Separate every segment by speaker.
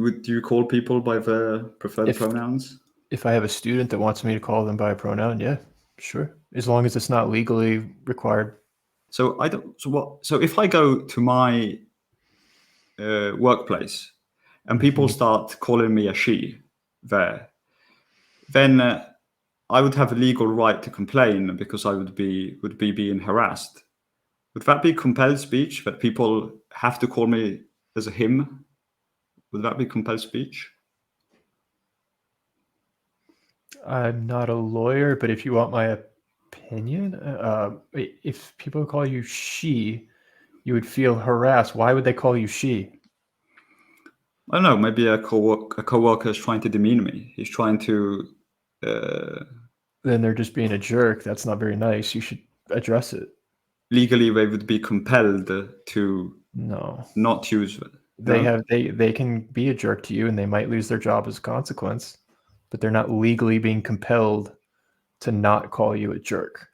Speaker 1: Would you call people by their preferred pronouns?
Speaker 2: If I have a student that wants me to call them by a pronoun, yeah, sure. As long as it's not legally required.
Speaker 1: So I don't. So what? So if I go to my workplace and people start calling me a she there, then I would have a legal right to complain because I would be being harassed. Would that be compelled speech, that people have to call me as a him? Would that be compelled speech?
Speaker 2: I'm not a lawyer, but if you want my opinion, if people call you she, you would feel harassed. Why would they call you she?
Speaker 1: I don't know. Maybe a coworker is trying to demean me. He's trying to.
Speaker 2: Then they're just being a jerk. That's not very nice. You should address it.
Speaker 1: Legally, they would be compelled to not use it.
Speaker 2: They can be a jerk to you, and they might lose their job as a consequence, but they're not legally being compelled to not call you a jerk.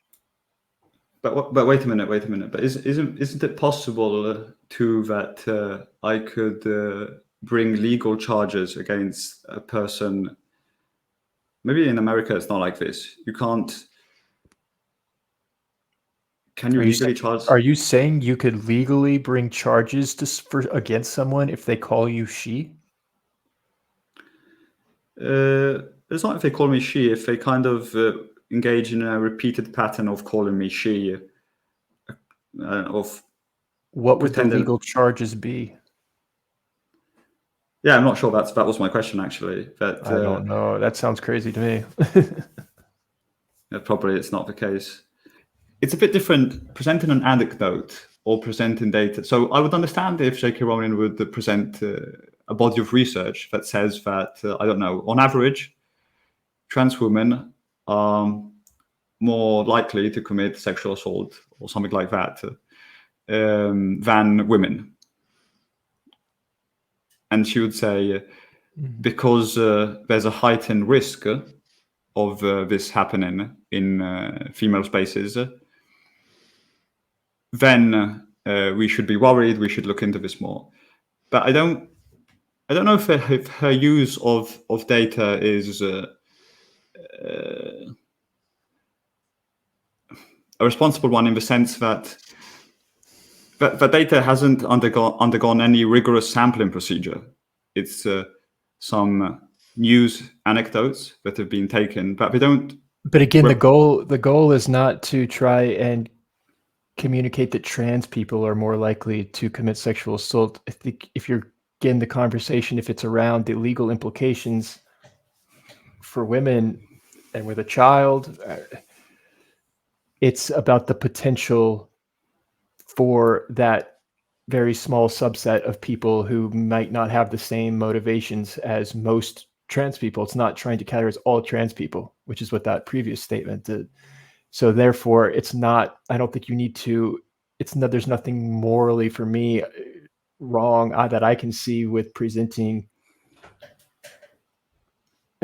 Speaker 1: But wait a minute. But isn't it possible too that I could bring legal charges against a person? Maybe in America it's not like this. You can't. Can you legally charge?
Speaker 2: Are you saying you could legally bring charges against someone if they call you she?
Speaker 1: It's not if they call me she. If they kind of engage in a repeated pattern of calling me she.
Speaker 2: What would the legal charges be?
Speaker 1: Yeah, I'm not sure that was my question, actually. But,
Speaker 2: I don't know. That sounds crazy to me.
Speaker 1: Yeah, probably it's not the case. It's a bit different presenting an anecdote or presenting data. So I would understand if JK Rowling would present a body of research that says that, I don't know, on average, trans women are more likely to commit sexual assault or something like that than women. And she would say, because there's a heightened risk of this happening in female spaces, then we should be worried. We should look into this more. But I don't know if her use of data is a responsible one in the sense that the data hasn't undergone any rigorous sampling procedure. It's some news anecdotes that have been taken, but they don't.
Speaker 2: But again, the goal is not to try and communicate that trans people are more likely to commit sexual assault. I think if you're getting the conversation, if it's around the legal implications for women and with a child, it's about the potential for that very small subset of people who might not have the same motivations as most trans people. It's not trying to categorize all trans people, which is what that previous statement did. So therefore, it's not, I don't think you need to, there's nothing morally for me wrong that I can see with presenting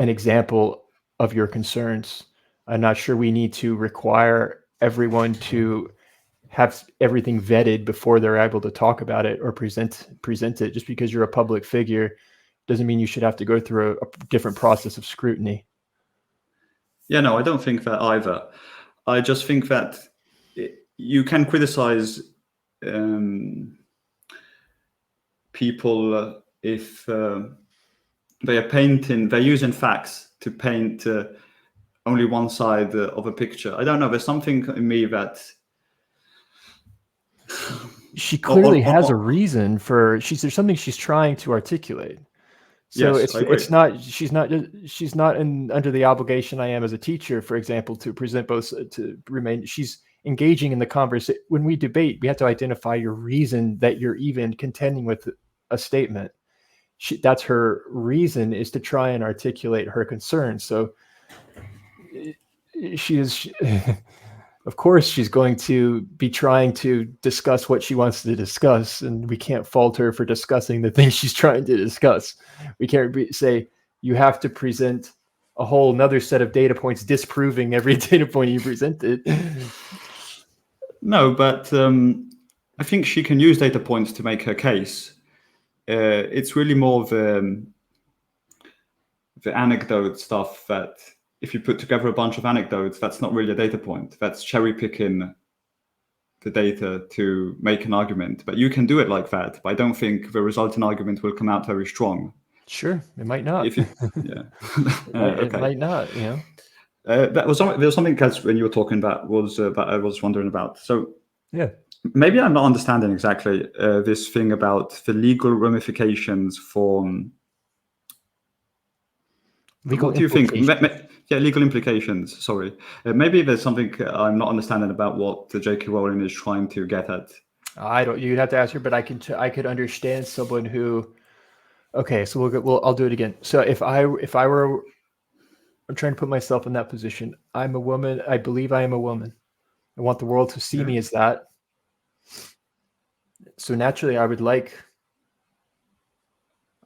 Speaker 2: an example of your concerns. I'm not sure we need to require everyone to have everything vetted before they're able to talk about it or present it. Just because you're a public figure doesn't mean you should have to go through a different process of scrutiny.
Speaker 1: Yeah, no, I don't think that either. I just think that you can criticize people if they're using facts to paint only one side of a picture. I don't know. There's something in me that
Speaker 2: she clearly has a reason for. There's something she's trying to articulate. So
Speaker 1: yes,
Speaker 2: it's not. She's not under the obligation I am as a teacher, for example, to present both to remain. She's engaging in the conversation. When we debate, we have to identify your reason that you're even contending with a statement. That's her reason, is to try and articulate her concerns. So she is. Of course, she's going to be trying to discuss what she wants to discuss, and we can't fault her for discussing the things she's trying to discuss. We can't say you have to present a whole another set of data points disproving every data point you presented.
Speaker 1: No, but I think she can use data points to make her case. It's really more the the anecdote stuff, that if you put together a bunch of anecdotes, that's not really a data point. That's cherry picking the data to make an argument. But you can do it like that. But I don't think the resulting argument will come out very strong.
Speaker 2: Sure, it might not.
Speaker 1: If you, yeah.
Speaker 2: It might not, you know.
Speaker 1: There was something else when you were talking about that I was wondering about. So
Speaker 2: Yeah.
Speaker 1: maybe I'm not understanding exactly this thing about the legal ramifications for.
Speaker 2: Legal
Speaker 1: What do you think?
Speaker 2: implications.
Speaker 1: Yeah, legal implications. Sorry, maybe there's something I'm not understanding about what the JK Rowling is trying to get at.
Speaker 2: I don't. You'd have to ask her, but I could understand someone who. Okay, so I'll do it again. So if I were, I'm trying to put myself in that position. I'm a woman. I believe I am a woman. I want the world to see me as that. So naturally,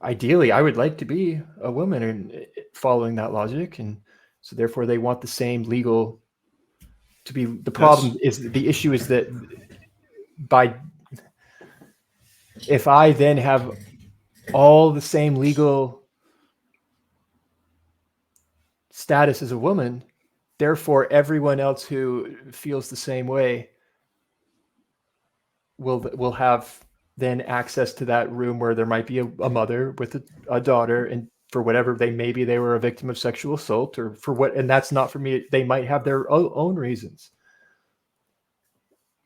Speaker 2: ideally, I would like to be a woman, and following that logic, and so therefore they want the same legal to be. The problem is, the issue is that if I then have all the same legal status as a woman, therefore everyone else who feels the same way will have then access to that room where there might be a mother with a daughter, and for whatever maybe they were a victim of sexual assault, or for what, and that's not for me. They might have their own reasons.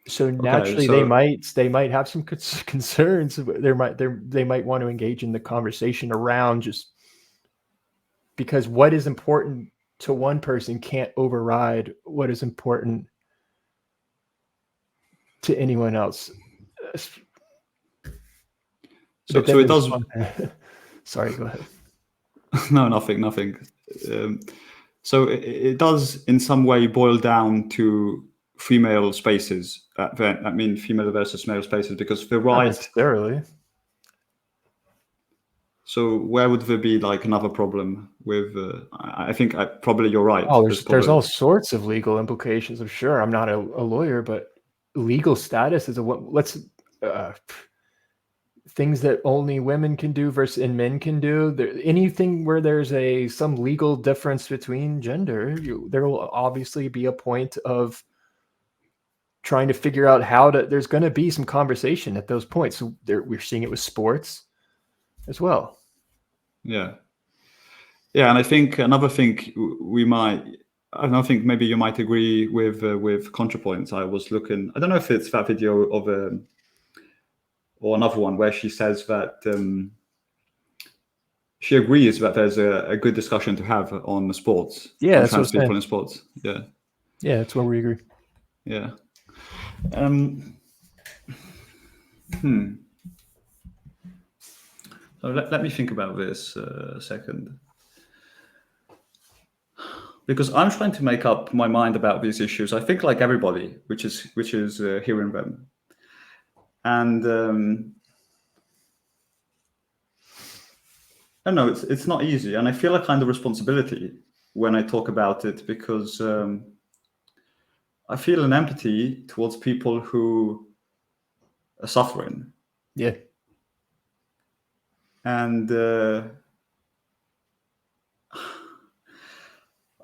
Speaker 2: So naturally, they might have some concerns. They might want to engage in the conversation around, just because what is important to one person can't override what is important to anyone else.
Speaker 1: So it does.
Speaker 2: Sorry, go ahead.
Speaker 1: No, nothing. So it does in some way boil down to female spaces. I mean, female versus male spaces, because the right.
Speaker 2: Not necessarily.
Speaker 1: So where would there be like another problem with? I think probably you're right.
Speaker 2: Oh, there's all sorts of legal implications. I'm sure. I'm not a lawyer, but legal status is things that only women can do and men can do. Anything where there's some legal difference between gender, there will obviously be a point of trying to figure out there's going to be some conversation at those points. So we're seeing it with sports as well.
Speaker 1: Yeah, and I think another thing I don't think maybe you might agree with ContraPoints. I was looking. I don't know if it's that video of or another one where she says that she agrees that there's a good discussion to have on sports.
Speaker 2: Yeah,
Speaker 1: on trans people in sports. Yeah,
Speaker 2: that's where we agree.
Speaker 1: Yeah. So let me think about this a second, because I'm trying to make up my mind about these issues. I think like everybody, which is hearing them, and I don't know, it's not easy, and I feel a kind of responsibility when I talk about it, because I feel an empathy towards people who are suffering.
Speaker 2: Yeah.
Speaker 1: And I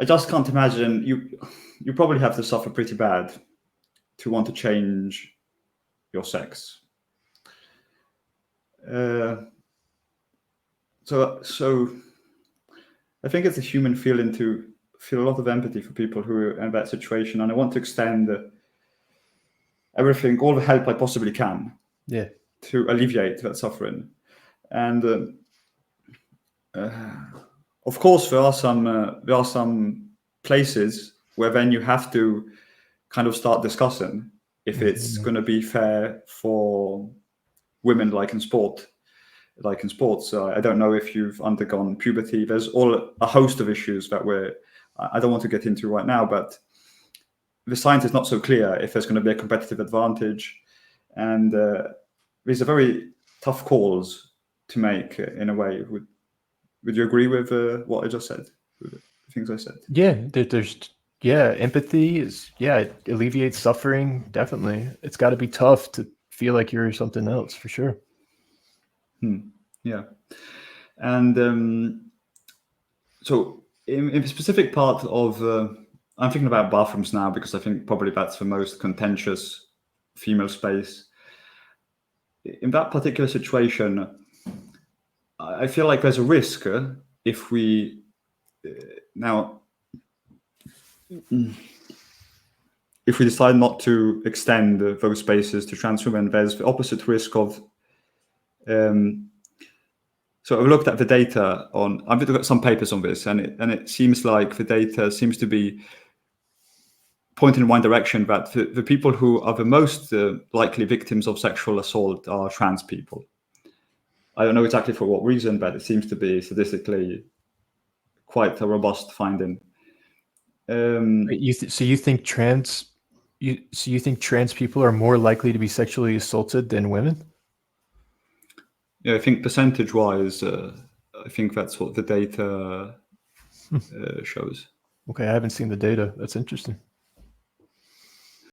Speaker 1: just can't imagine you probably have to suffer pretty bad to want to change your sex. So I think it's a human feeling to feel a lot of empathy for people who are in that situation, and I want to extend everything, all the help I possibly can, to alleviate that suffering. And of course, there are some places where then you have to kind of start discussing if it's going to be fair for women, like in sports. I don't know if you've undergone puberty. There's a host of issues that I don't want to get into right now, but the science is not so clear if there's going to be a competitive advantage, and these are very tough calls to make in a way. Would you agree with what I just said, with the things I said?
Speaker 2: Yeah, empathy it alleviates suffering, definitely. It's got to be tough to feel like you're something else, for sure.
Speaker 1: Yeah. And So in the specific part of, I'm thinking about bathrooms now because I think probably that's the most contentious female space. In that particular situation, I feel like there's a risk if we now, if we decide not to extend those spaces to trans women, there's the opposite risk of. So I've looked at the data on. I've looked at some papers on this, and it seems like the data seems to be pointing in one direction, that the people who are the most likely victims of sexual assault are trans people. I don't know exactly for what reason, but it seems to be statistically quite a robust finding.
Speaker 2: So you think trans people are more likely to be sexually assaulted than women?
Speaker 1: Yeah, I think percentage-wise, I think that's what the data shows.
Speaker 2: Okay, I haven't seen the data. That's interesting.